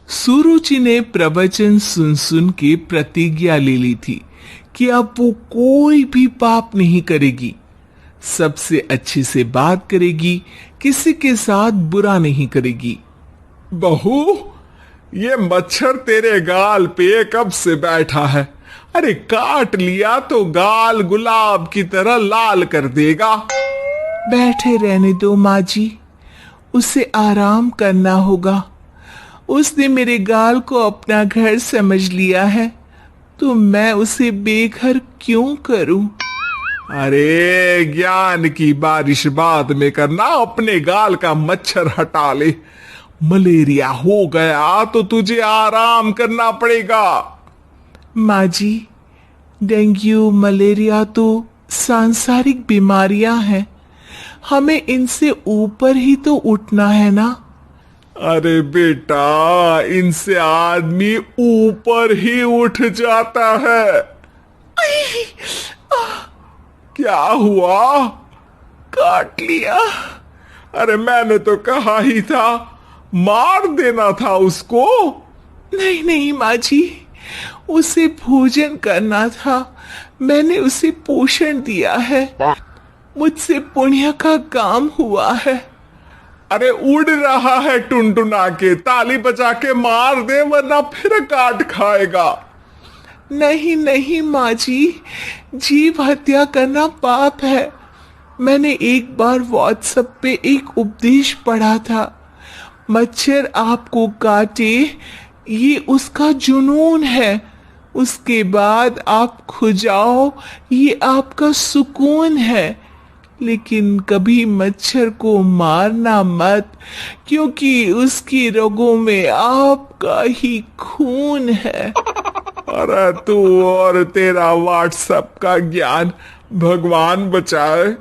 सुरुचि ने प्रवचन सुन सुन के प्रतिज्ञा ले ली थी कि अब वो कोई भी पाप नहीं करेगी, सबसे अच्छे से बात करेगी, किसी के साथ बुरा नहीं करेगी। बहू, ये मच्छर तेरे गाल पे कब से बैठा है? अरे काट लिया तो गाल गुलाब की तरह लाल कर देगा। बैठे रहने दो माँ जी, उसे आराम करना होगा। उसने मेरे गाल को अपना घर समझ लिया है, तो मैं उसे बेघर क्यों करूं? अरे ज्ञान की बारिश बाद में करना, अपने गाल का मच्छर हटा ले। मलेरिया हो गया तो तुझे आराम करना पड़ेगा। माँ जी, डेंगू मलेरिया तो सांसारिक बीमारियां हैं, हमें इनसे ऊपर ही तो उठना है ना। अरे बेटा, इनसे आदमी ऊपर ही उठ जाता है। क्या हुआ? काट लिया। अरे मैंने तो कहा ही था, मार देना था उसको। नहीं नहीं माँ जी, उसे भोजन करना था, मैंने उसे पोषण दिया है, मुझसे पुण्य का काम हुआ है। अरे उड़ रहा है टुनटुना के, ताली बजा के मार दे वरना फिर काट खाएगा। नहीं नहीं माँ जी, जीव हत्या करना पाप है। मैंने एक बार व्हाट्सएप पे एक उपदेश पढ़ा था, मच्छर आपको काटे ये उसका जुनून है, उसके बाद आप खुजाओ ये आपका सुकून है। लेकिन कभी मच्छर को मारना मत, क्योंकि उसकी रगों में आपका ही खून है। अरे तू और तेरा व्हाट्सएप का ज्ञान, भगवान बचाए।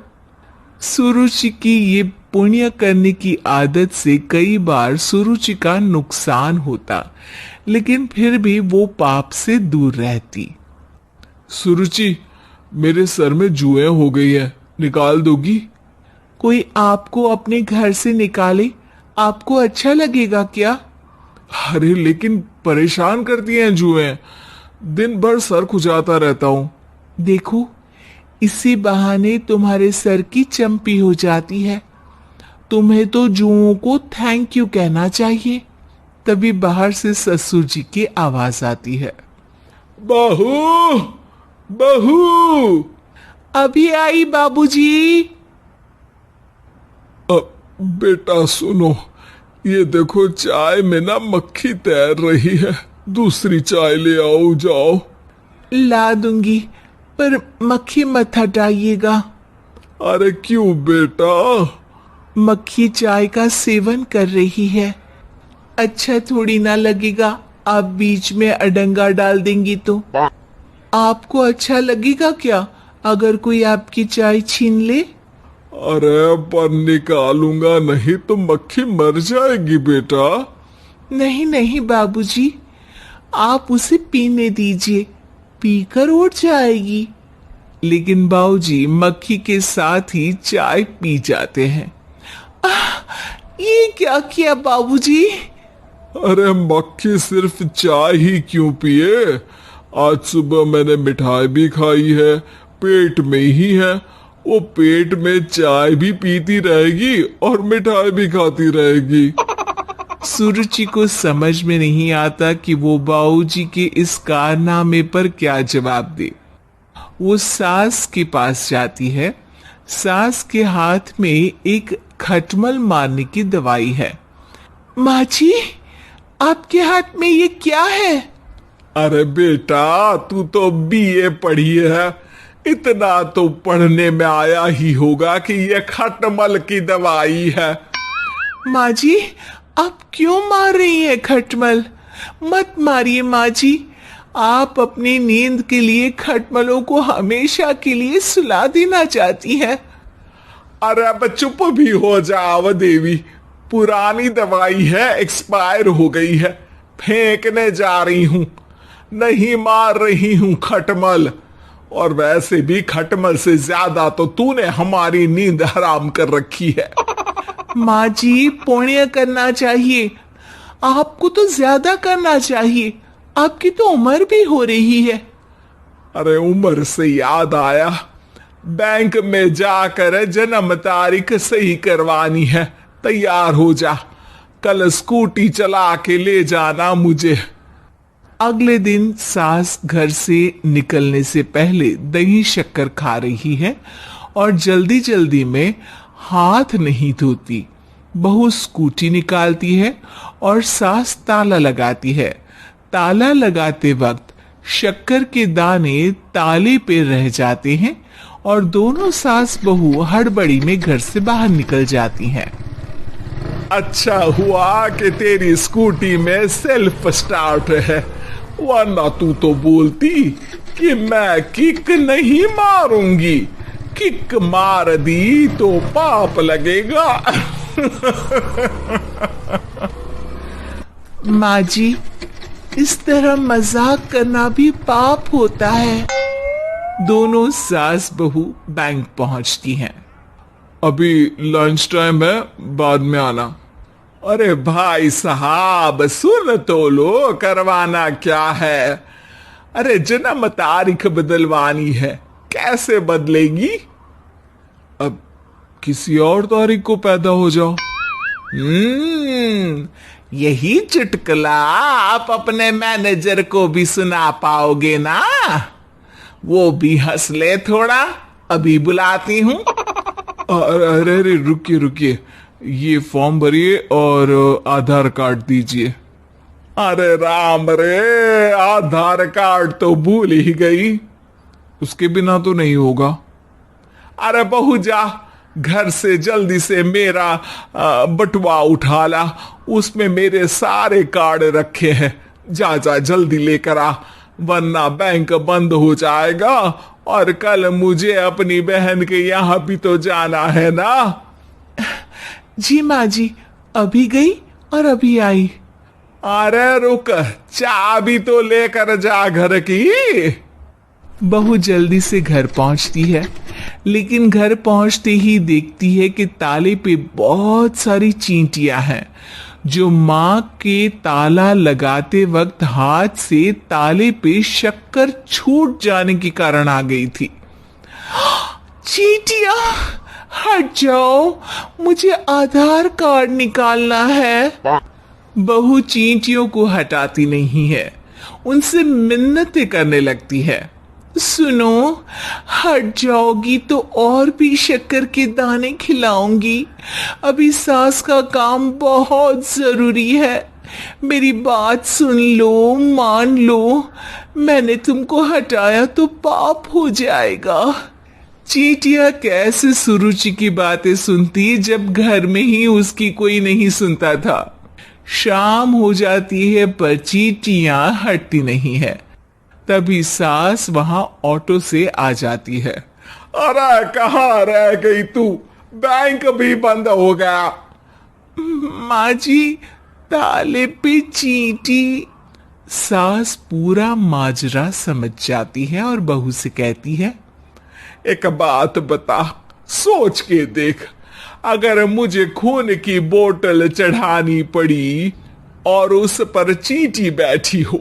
सुरुचि की ये पुण्य करने की आदत से कई बार सुरुचि का नुकसान होता, लेकिन फिर भी वो पाप से दूर रहती। सुरुचि, मेरे सर में जुएं हो गई है, निकाल दोगी? कोई आपको अपने घर से निकाले, आपको अच्छा लगेगा क्या? अरे लेकिन परेशान करती हैं जुएं, दिन भर सर खुजाता रहता हूं। देखो, इसी बहाने तुम्हारे सर की चंपी हो जाती है। तुम्हें तो जुओं को थैंक यू कहना चाहिए। तभी बाहर से ससुर जी की आवाज आती है, बहू, बहू। अभी आई बाबूजी। बेटा सुनो, ये देखो चाय में ना मक्खी तैर रही है, दूसरी चाय ले आओ, जाओ। ला दूंगी, पर मक्खी मत हटाइएगा। अरे क्यों बेटा? मक्खी चाय का सेवन कर रही है, अच्छा थोड़ी ना लगेगा आप बीच में अडंगा डाल देंगी तो। आपको अच्छा लगेगा क्या अगर कोई आपकी चाय छीन ले? अरे पर निकालूंगा नहीं तो मक्खी मर जाएगी बेटा। नहीं नहीं बाबूजी, आप उसे पीने दीजिए, पीकर उठ जाएगी। लेकिन बाबूजी मक्खी के साथ ही चाय पी जाते हैं। ये क्या किया बाबूजी? अरे मक्खी सिर्फ चाय ही क्यों पिए, आज सुबह मैंने मिठाई भी खाई है, पेट में ही है, वो पेट में चाय भी पीती रहेगी और मिठाई भी खाती रहेगी। सुरुचि को समझ में नहीं आता कि वो बाबूजी के इस कारनामे पर क्या जवाब दे। वो सास के पास जाती है। सास के हाथ में एक खटमल मारने की दवाई है। माँ जी, आपके हाथ में ये क्या है? अरे बेटा, तू तो बीए पढ़ी है, इतना तो पढ़ने में आया ही होगा कि ये खटमल की दवाई है। माँ जी, आप क्यों मार रही हैं खटमल? मत मारिए माँ जी, आप अपनी नींद के लिए खटमलों को हमेशा के लिए सुला देना चाहती हैं। अरे अब चुप भी हो जाओ देवी, पुरानी दवाई है, एक्सपायर हो गई है, फेंकने जा रही हूं, नहीं मार रही हूं खटमल। और वैसे भी खटमल से ज्यादा तो तूने हमारी नींद हराम कर रखी है। माँ जी, पुण्य करना चाहिए, आपको तो ज्यादा करना चाहिए, आपकी तो उम्र भी हो रही है। अरे उम्र से याद आया, बैंक में जाकर जन्म तारीख सही करवानी है। तैयार हो जा, कल स्कूटी चला के ले जाना मुझे। अगले दिन सास घर से निकलने से पहले दही शक्कर खा रही है और जल्दी जल्दी में हाथ नहीं धोती। बहू स्कूटी निकालती है और सास ताला लगाती है। ताला लगाते वक्त शक्कर के दाने ताले पे रह जाते हैं और दोनों सास बहू हड़बड़ी में घर से बाहर निकल जाती हैं। अच्छा हुआ कि तेरी स्कूटी में सेल्फ स्टार्ट है, वरना तू तो बोलती कि मैं किक नहीं मारूंगी। किक मार दी तो पाप लगेगा। माँ जी, इस तरह मजाक करना भी पाप होता है। दोनों सास बहू बैंक पहुंचती हैं। अभी लंच टाइम है, बाद में आना। अरे भाई साहब सुन तो लो, करवाना क्या है? अरे जन्म तारीख बदलवानी है, कैसे बदलेगी? अब किसी और तारीख को पैदा हो जाओ। यही चुटकुला आप अपने मैनेजर को भी सुना पाओगे ना? वो भी हंस ले थोड़ा। अभी बुलाती हूँ। अरे अरे रुकिए रुकिए, ये फॉर्म भरिए और आधार कार्ड दीजिए। अरे राम रे, आधार कार्ड तो भूल ही गई, उसके बिना तो नहीं होगा। अरे बहू जा, घर से जल्दी से मेरा बटुआ उठा ला, उसमें मेरे सारे कार्ड रखे हैं। जा जा जल्दी लेकर आ, वरना बैंक बंद हो जाएगा और कल मुझे अपनी बहन के यहाँ भी तो जाना है ना। जी माँ जी, अभी गई और अभी आई। अरे रुक, चाबी तो लेकर जा घर की। बहू जल्दी से घर पहुंचती है, लेकिन घर पहुंचते ही देखती है कि ताले पे बहुत सारी चींटियां हैं, जो माँ के ताला लगाते वक्त हाथ से ताले पे शक्कर छूट जाने के कारण आ गई थी। चींटियां हट जाओ, मुझे आधार कार्ड निकालना है। बहू चींटियों को हटाती नहीं है, उनसे मिन्नतें करने लगती है। सुनो, हट जाओगी तो और भी शक्कर के दाने खिलाऊंगी। अभी सास का काम बहुत जरूरी है, मेरी बात सुन लो, मान लो। मैंने तुमको हटाया तो पाप हो जाएगा। चींटियां कैसे सुरुचि की बातें सुनती जब घर में ही उसकी कोई नहीं सुनता था। शाम हो जाती है पर चींटियां हटती नहीं है। तभी सास वहां ऑटो से आ जाती है। अरे कहाँ रह गई तू? बैंक भी बंद हो गया। माँ जी, ताले पे चींटी। सास पूरा माजरा समझ जाती है और बहू से कहती है, एक बात बता, सोच के देख, अगर मुझे खून की बोतल चढ़ानी पड़ी और उस पर चींटी बैठी हो,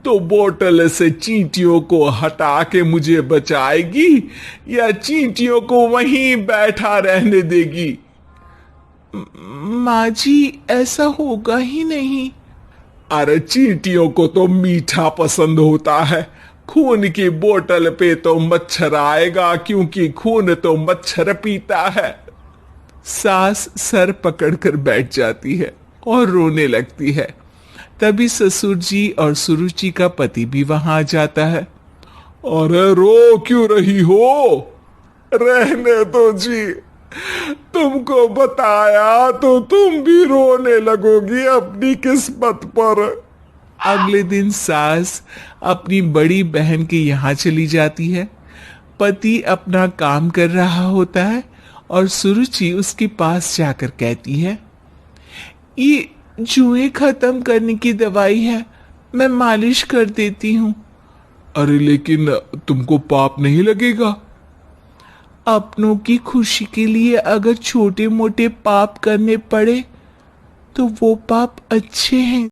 तो बोतल से चींटियों को हटा के मुझे बचाएगी या चींटियों को वहीं बैठा रहने देगी? माँ जी, ऐसा होगा ही नहीं। अरे चींटियों को तो मीठा पसंद होता है, खून की बोतल पे तो मच्छर आएगा, क्योंकि खून तो मच्छर पीता है। सास सर पकड़कर बैठ जाती है और रोने लगती है। तभी ससुर जी और सुरुचि का पति भी वहां आ जाता है। अरे रो क्यों रही हो? रहने दो जी, तुमको बताया तो तुम भी रोने लगोगी अपनी किस्मत पर। अगले दिन सास अपनी बड़ी बहन के यहाँ चली जाती है। पति अपना काम कर रहा होता है और सुरुचि उसके पास जाकर कहती है, ये जुएं खत्म करने की दवाई है, मैं मालिश कर देती हूँ। अरे लेकिन तुमको पाप नहीं लगेगा? अपनों की खुशी के लिए अगर छोटे मोटे पाप करने पड़े तो वो पाप अच्छे हैं।